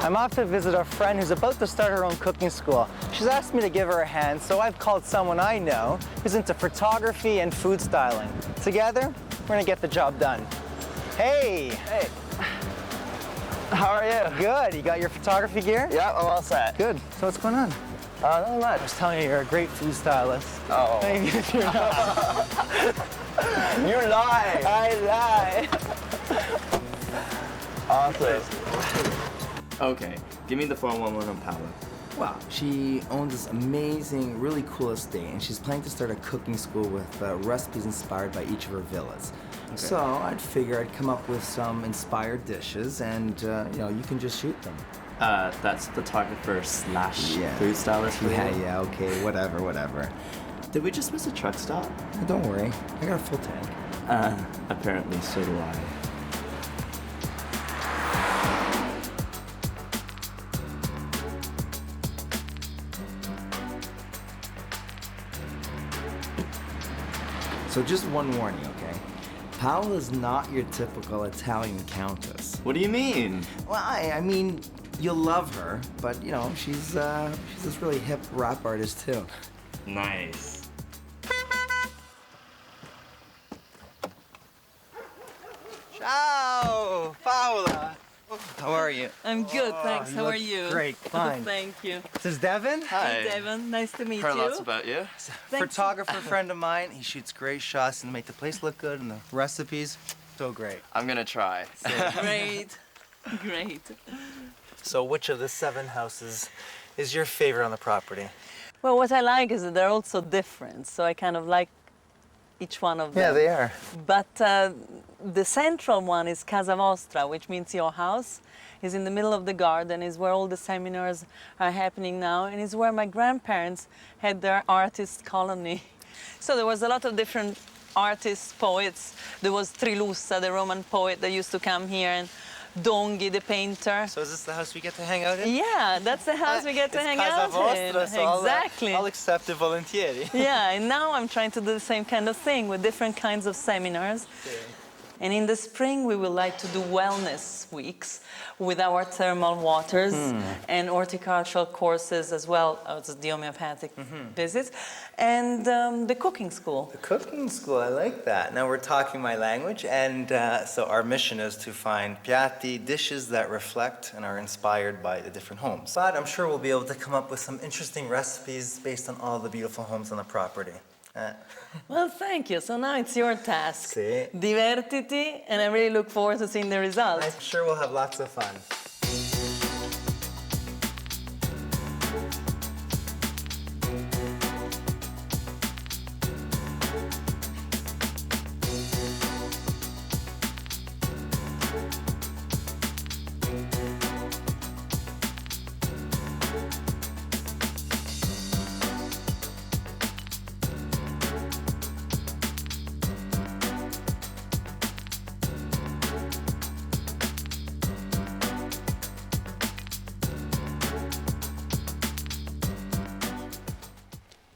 I'm off to visit a friend who's about to start her own cooking school. She's asked me to give her a hand, so I've called someone I know who's into photography and food styling. Together, we're gonna get the job done. Hey! Hey. How are you? Good. You got your photography gear? Yeah, I'm all set. Good. So what's going on? Not much. I was telling you you're a great food stylist. Oh. Maybe if you're not. You lie. I lie. Awesome. Okay, give me the 411 on Paula. Well, she owns this amazing, really cool estate, and she's planning to start a cooking school with recipes inspired by each of her villas. Okay. So I'd figure I'd come up with some inspired dishes, and you know, you can just shoot them. That's photographer slash food stylist. Yeah, okay, whatever. Did we just miss a truck stop? Don't worry, I got a full tank. Apparently so do I. So just one warning, okay? Paola's not your typical Italian countess. What do you mean? Well, I mean, you'll love her, but you know, she's this really hip rap artist too. Nice. Ciao, Paola. How are you? I'm good, thanks. you How look are you? great, fine. Thank you. This is Devin. Hi. Hey, Devin. Nice to meet Heard you. lots about you. Thanks. Photographer friend of mine. He shoots great shots and make the place look good, and the recipes so great. I'm gonna try. Great. Great. So which of the 7 houses is your favorite on the property? Well, what I like is that they're all so different, so I kind of like each one of them. Yeah, they are. But the central one is Casa Vostra, which means your house. Is in the middle of the garden, is where all the seminars are happening now, and is where my grandparents had their artist colony. So there was a lot of different artists, poets. There was Trilussa, the Roman poet that used to come here, and Donghi, the painter. So is this the house we get to hang out in? Yeah, that's the house we get to hang out in. So Exactly. I'll accept it volentieri. Yeah, and now I'm trying to do the same kind of thing with different kinds of seminars. Okay. And in the spring, we would like to do wellness weeks with our thermal waters and horticultural courses as well as the homeopathic visits, and the cooking school. The cooking school, I like that. Now we're talking my language, and so our mission is to find piatti, dishes that reflect and are inspired by the different homes. But I'm sure we'll be able to come up with some interesting recipes based on all the beautiful homes on the property. Well, thank you. So now it's your task. See? Divertiti, and I really look forward to seeing the results. I'm sure we'll have lots of fun.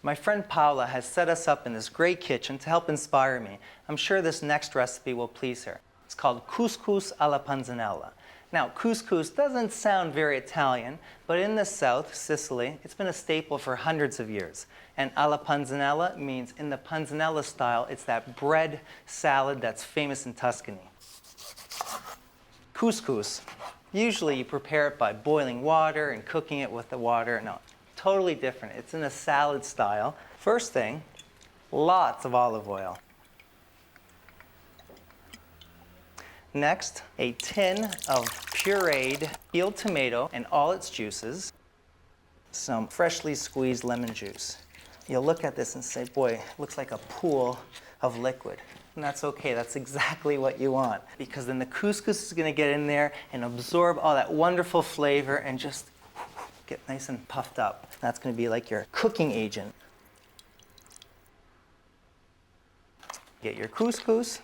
My friend Paula has set us up in this great kitchen to help inspire me. I'm sure this next recipe will please her. It's called couscous alla panzanella. Now, couscous doesn't sound very Italian, but in the south, Sicily, it's been a staple for hundreds of years. And alla panzanella means in the panzanella style, it's that bread salad that's famous in Tuscany. Couscous, usually you prepare it by boiling water and cooking it with the water. No, totally different. It's in a salad style. First thing, lots of olive oil. Next, a tin of pureed peeled tomato and all its juices. Some freshly squeezed lemon juice. You'll look at this and say, boy, it looks like a pool of liquid. And that's okay, that's exactly what you want. Because then the couscous is gonna get in there and absorb all that wonderful flavor and just get nice and puffed up. That's going to be like your cooking agent. Get your couscous.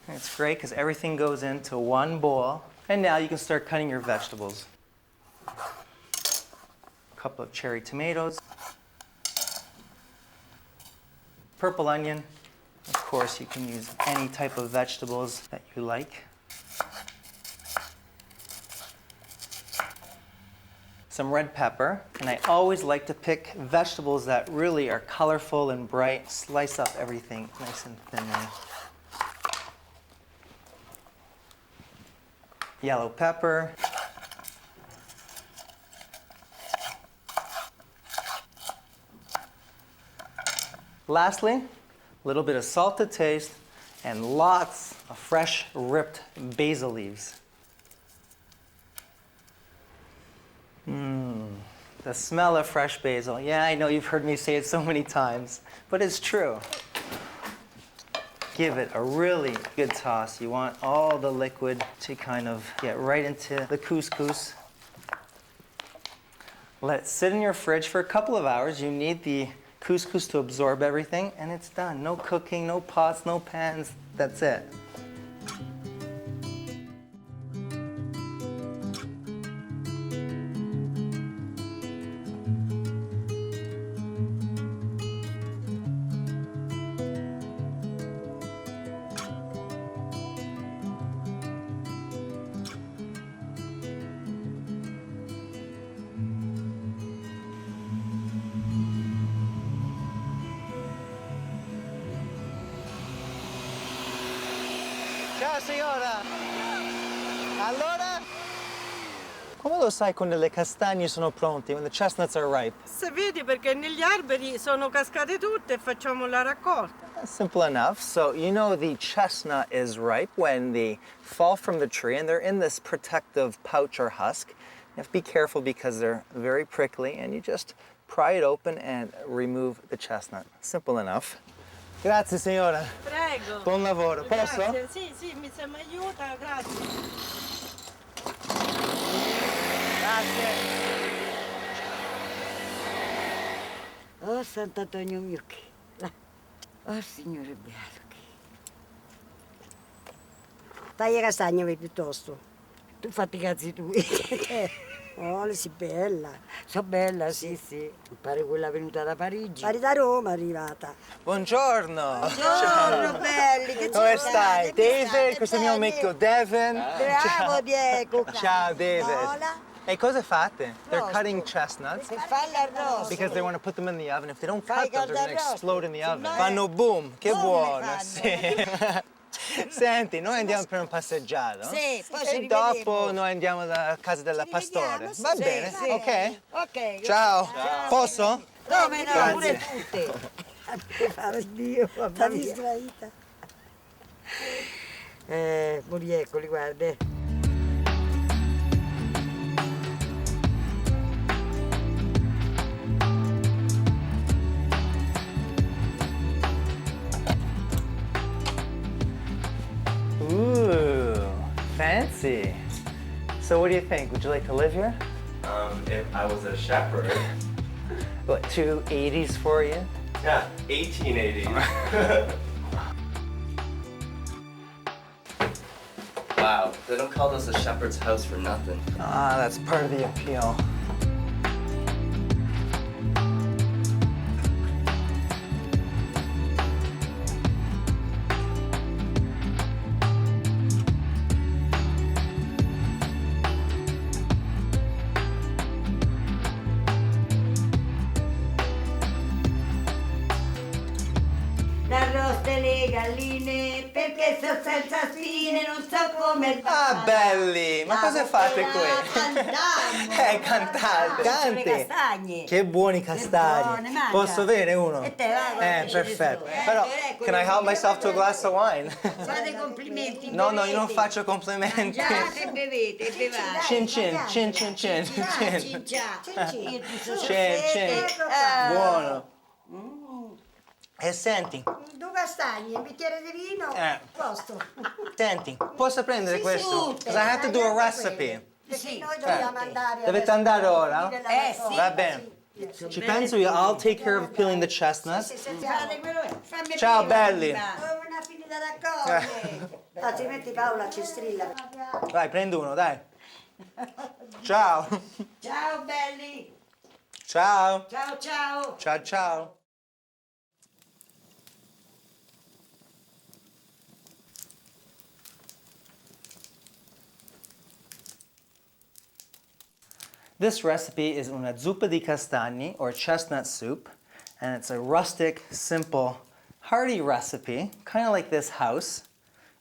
And it's great because everything goes into one bowl. And now you can start cutting your vegetables. A couple of cherry tomatoes. Purple onion. Of course, you can use any type of vegetables that you like. Some red pepper, and I always like to pick vegetables that really are colorful and bright. Slice up everything nice and thinly. Yellow pepper. Lastly, a little bit of salt to taste and lots of fresh ripped basil leaves. The smell of fresh basil. Yeah, I know you've heard me say it so many times, but it's true. Give it a really good toss. You want all the liquid to kind of get right into the couscous. Let it sit in your fridge for a couple of hours. You need the couscous to absorb everything, and it's done. No cooking, no pots, no pans. That's it. Ciao signora! Allora? Come lo sai quando le castagne sono pronte, when the chestnuts are ripe? Se vedi perché negli alberi sono cascate tutte e facciamo la raccolta. That's simple enough. So you know the chestnut is ripe when they fall from the tree and they're in this protective pouch or husk. You have to be careful because they're very prickly, and you just pry it open and remove the chestnut. Simple enough. Grazie signora. Prego. Buon lavoro. Posso? Grazie. Sì, sì, se mi aiuta, grazie. Grazie. Oh, Sant'Antonio mio che... Oh, signore bello che... Taglia castagne piuttosto. Tu fatti i cazzi tuoi. Oh, sei bella. So bella, sì, sì. Pare quella venuta da Parigi. Pari da Roma è arrivata. Buongiorno. Buongiorno, belli. Che Come ci stai? state? David, questo è il mio amico Devin. Bravo, Diego. Ciao, David. Hola. Hey, cosa fate? They're Rosto. cutting chestnuts Per fare l'arrosto. because they want to put them in the oven. If they don't Fai cut them, they're going to caldarrosto. explode in the oven. no, Fanno boom. Che Come buono. fanno? Sì. Senti, noi andiamo per un passeggiato Sì, poi ci e rivediamo. dopo noi andiamo alla casa della Ci pastore. rivediamo, sì, Va sì, bene? sì. Ok. Ok. Ciao. Posso? Come no, Grazie. pure tutte. Oddio, mamma sta mia. distraita. Eccoli, guarda. Ooh, fancy. So what do you think? Would you like to live here? If I was a shepherd. What, 280s for you? Yeah, 1880s. Wow, they don't call this a shepherd's house for nothing. Ah, that's part of the appeal. L'arrosto e le galline, perché so senza spine, non so come Ah, belli! Ma cosa fate qui? Cantiamo! Cantate! Sono le Canti! castagne. Che buoni castagni! buone, mangia. Posso bere uno? E te va, guarda, ce ne perfetto. sono. Però, Ecco, can I help myself to a glass of wine? Fate complimenti. No, no, io non bevete. faccio complimenti. Mangiate e bevete e bevate. Cin cin, cin cin cin, cin. Cin. Cin. Buono. E senti, Due castagne, un bicchiere di vino, Eh. posto. Attenti, posso prendere questo? Because I have to do a recipe. Sì, noi dobbiamo andare. Dovete andare ora? Sì. Va bene. Ci penso io, I'll take care of peeling the chestnuts. Ciao belli. Una finita da raccogliere. Altrimenti Paola ci strilla. Vai, prendi uno, dai. Ciao. Ciao belli. Ciao. Ciao ciao. Ciao ciao. This recipe is una zuppa di castagne, or chestnut soup, and it's a rustic, simple, hearty recipe, kind of like this house,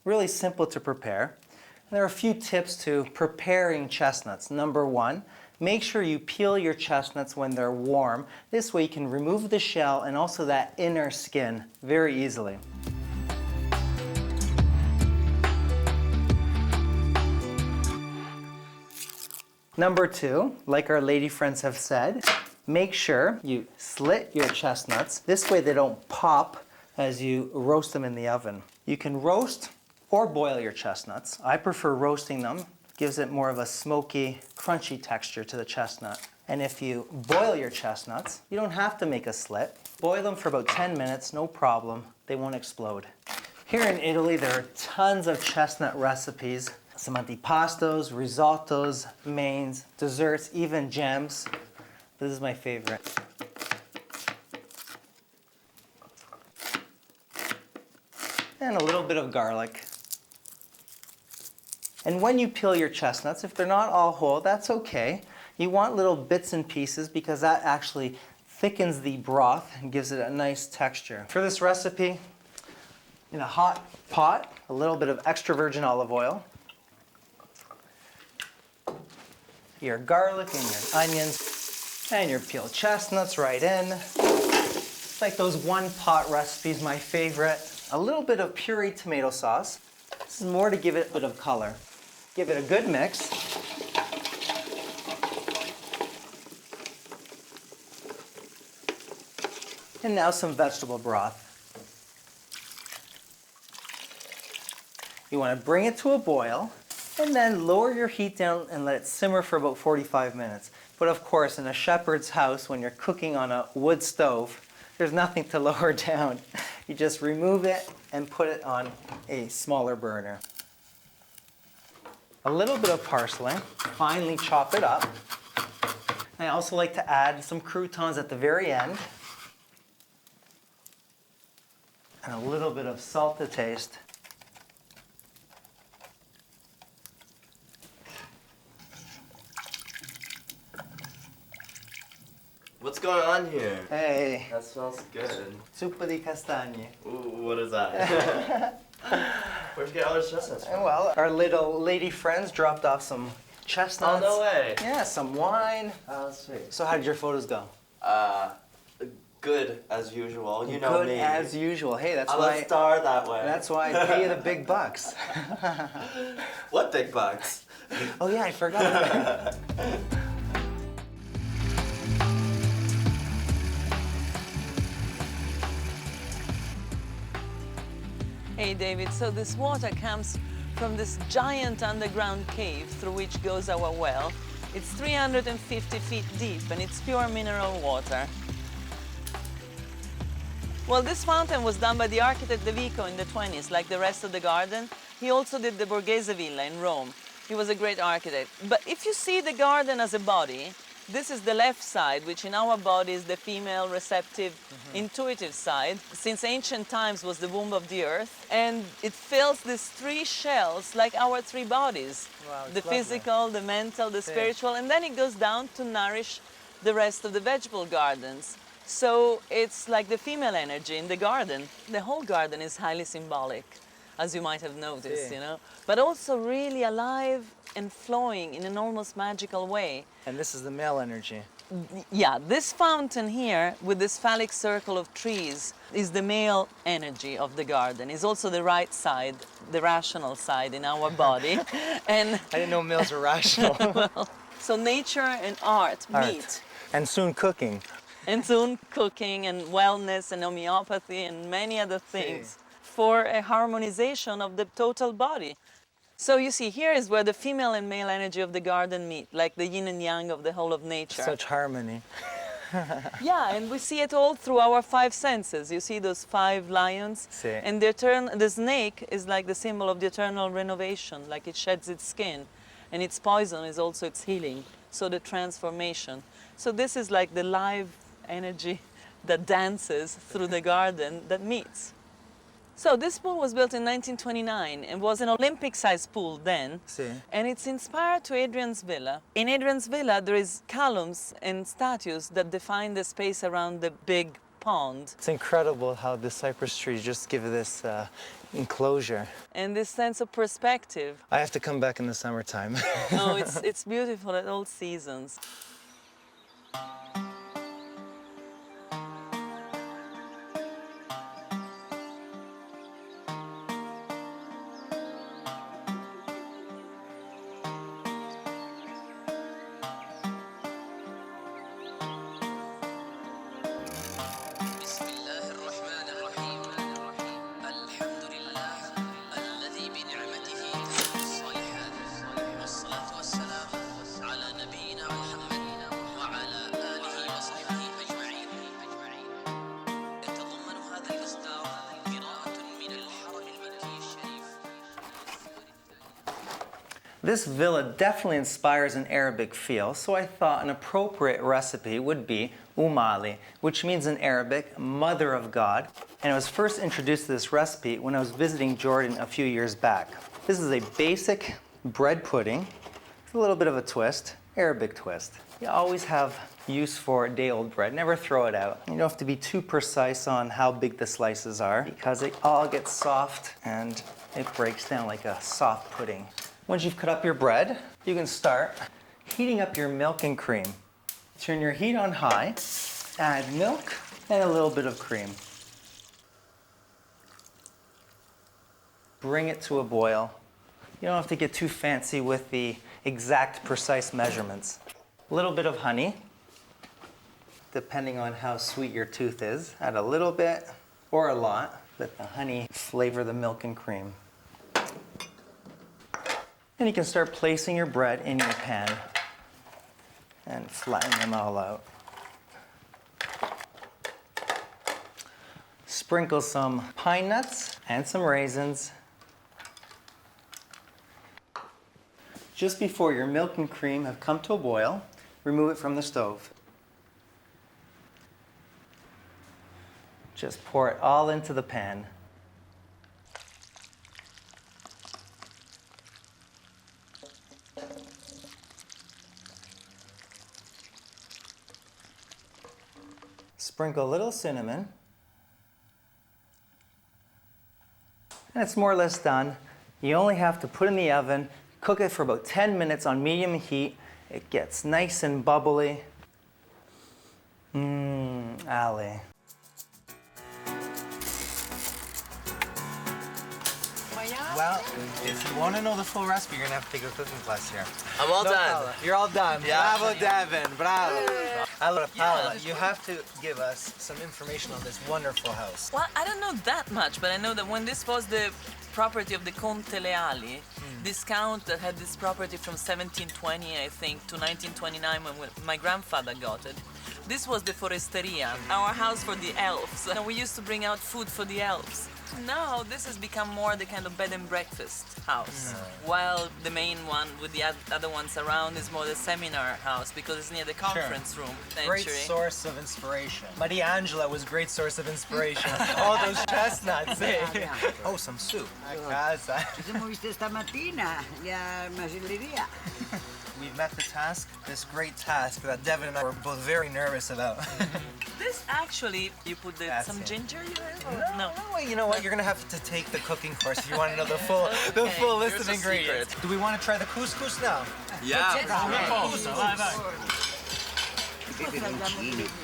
really simple to prepare. And there are a few tips to preparing chestnuts. Number one, make sure you peel your chestnuts when they're warm. This way you can remove the shell and also that inner skin very easily. Number two, like our lady friends have said, make sure you slit your chestnuts. This way they don't pop as you roast them in the oven. You can roast or boil your chestnuts. I prefer roasting them. Gives it more of a smoky, crunchy texture to the chestnut. And if you boil your chestnuts, you don't have to make a slit. Boil them for about 10 minutes, no problem. They won't explode. Here in Italy, there are tons of chestnut recipes. Some antipastos, risottos, mains, desserts, even jams. This is my favorite. And a little bit of garlic. And when you peel your chestnuts, if they're not all whole, that's okay. You want little bits and pieces because that actually thickens the broth and gives it a nice texture. For this recipe, in a hot pot, a little bit of extra virgin olive oil, your garlic and your onions, and your peeled chestnuts right in. It's like those one-pot recipes, my favorite. A little bit of pureed tomato sauce. This is more to give it a bit of color. Give it a good mix. And now some vegetable broth. You want to bring it to a boil and then lower your heat down and let it simmer for about 45 minutes. But of course, in a shepherd's house, when you're cooking on a wood stove, there's nothing to lower down. You just remove it and put it on a smaller burner. A little bit of parsley, finely chop it up. I also like to add some croutons at the very end. And a little bit of salt to taste. What's going on here? Hey, That smells good. zuppa di castagne. Ooh, what is that? Where'd you get all those chestnuts from? Well, our little lady friends dropped off some chestnuts. Oh, no way. Yeah, some wine. Oh, sweet. So how did your photos go? Good as usual. You know Good me. as usual. Hey, that's I'm why. a star that way. That's why I pay you the big bucks. What big bucks? Oh yeah, I forgot. Hey David, so this water comes from this giant underground cave through which goes our well. It's 350 feet deep and it's pure mineral water. Well, this fountain was done by the architect De Vico in the 20s, like the rest of the garden. He also did the Borghese Villa in Rome. He was a great architect. But if you see the garden as a body, this is the left side, which in our body is the female, receptive, intuitive side. Since ancient times was the womb of the earth. And it fills these three shells like our three bodies. Wow, it's the lovely. physical, the mental, the spiritual, and then it goes down to nourish the rest of the vegetable gardens. So it's like the female energy in the garden. The whole garden is highly symbolic, as you might have noticed, you know, but also really alive and flowing in an almost magical way. And this is the male energy. Yeah, this fountain here with this phallic circle of trees is the male energy of the garden. It's also the right side, the rational side in our body. And I didn't know males were rational. so nature and art meet. And soon cooking. And soon cooking and wellness and homeopathy and many other things. for a harmonization of the total body. So you see, here is where the female and male energy of the garden meet, like the yin and yang of the whole of nature. Such harmony. Yeah, and we see it all through our five senses. You see those five lions? Sí. And the snake is like the symbol of the eternal renovation, like it sheds its skin. And its poison is also its healing, so the transformation. So this is like the live energy that dances through the garden that meets. So this pool was built in 1929 and was an Olympic-sized pool then. Sí. And it's inspired to Adrian's villa. In Adrian's villa, there is columns and statues that define the space around the big pond. It's incredible how the cypress trees just give this enclosure. And this sense of perspective. I have to come back in the summertime. Oh, it's beautiful at all seasons. This villa definitely inspires an Arabic feel, so I thought an appropriate recipe would be umali, which means in Arabic, mother of God. And I was first introduced to this recipe when I was visiting Jordan a few years back. This is a basic bread pudding with a little bit of a twist, Arabic twist. You always have use for day-old bread, never throw it out. You don't have to be too precise on how big the slices are because it all gets soft and it breaks down like a soft pudding. Once you've cut up your bread, you can start heating up your milk and cream. Turn your heat on high, add milk and a little bit of cream. Bring it to a boil. You don't have to get too fancy with the exact precise measurements. A little bit of honey, depending on how sweet your tooth is. Add a little bit or a lot. Let the honey flavor the milk and cream. And you can start placing your bread in your pan and flatten them all out. Sprinkle some pine nuts and some raisins. Just before your milk and cream have come to a boil, remove it from the stove. Just pour it all into the pan. Sprinkle a little cinnamon. And it's more or less done. You only have to put in the oven, cook it for about 10 minutes on medium heat. It gets nice and bubbly. Ali. Well, if you want to know the full recipe, you're going to have to take a cooking class here. I'm all No done. problem. You're all done. Yeah. Bravo, Devin. Bravo. Allora, Paola, you have to give us some information on this wonderful house. Well, I don't know that much, but I know that when this was the property of the Conte Leali, this count that had this property from 1720, I think, to 1929 when my grandfather got it. This was the Foresteria, our house for the elves. And we used to bring out food for the elves. Now this has become more the kind of bed and breakfast house, while the main one with the other ones around is more the seminar house because it's near the conference room. Great source of inspiration. Maria Angela was great source of inspiration. All those chestnuts. Oh, some soup. A casa. Ci siamo viste stamattina alla macelleria. We've met the task, this great task that Devin and I were both very nervous about. This actually, you put some it. ginger in it? No. No, you know what? You're gonna have to take the cooking course if you want to know the full list Here's of a ingredients. secret. Do we want to try the couscous now? Yeah.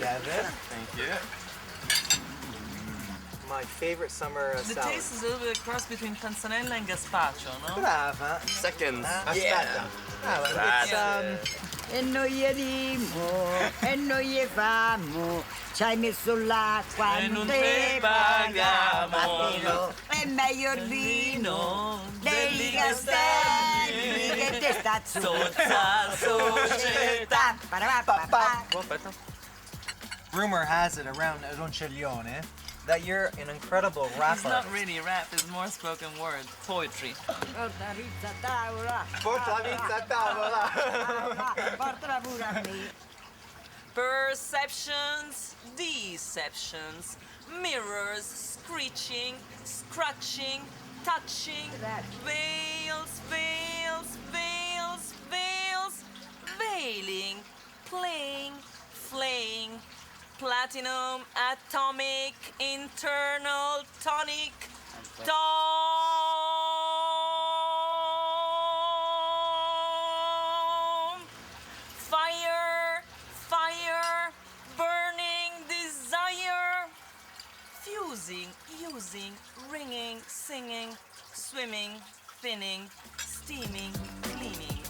Devin, Thank you. my favorite summer The salad. taste is a little bit a cross between panzanella and gazpacho, no? Brava. Seconds. Aspetta. Grazie. E noi ierimo, e noi ye famo, ci hai messo l'acqua, E non non te te paghiamo. paghiamo. E il meglio vino degli castelli che te sta Sozza società. Rumor has it around Ronceglione that you're an incredible rapper. It's not really rap, it's more spoken word, poetry. Porta pizza a tavola. Porta la pizza a tavola. Portala pure a me. Perceptions, deceptions, mirrors, screeching, scratching, touching, veils, veils, veils, veils, veiling, playing, flaying, platinum, atomic, internal, tonic, tom, fire, fire, burning desire, fusing, using, ringing, singing, swimming, thinning, steaming, cleaning.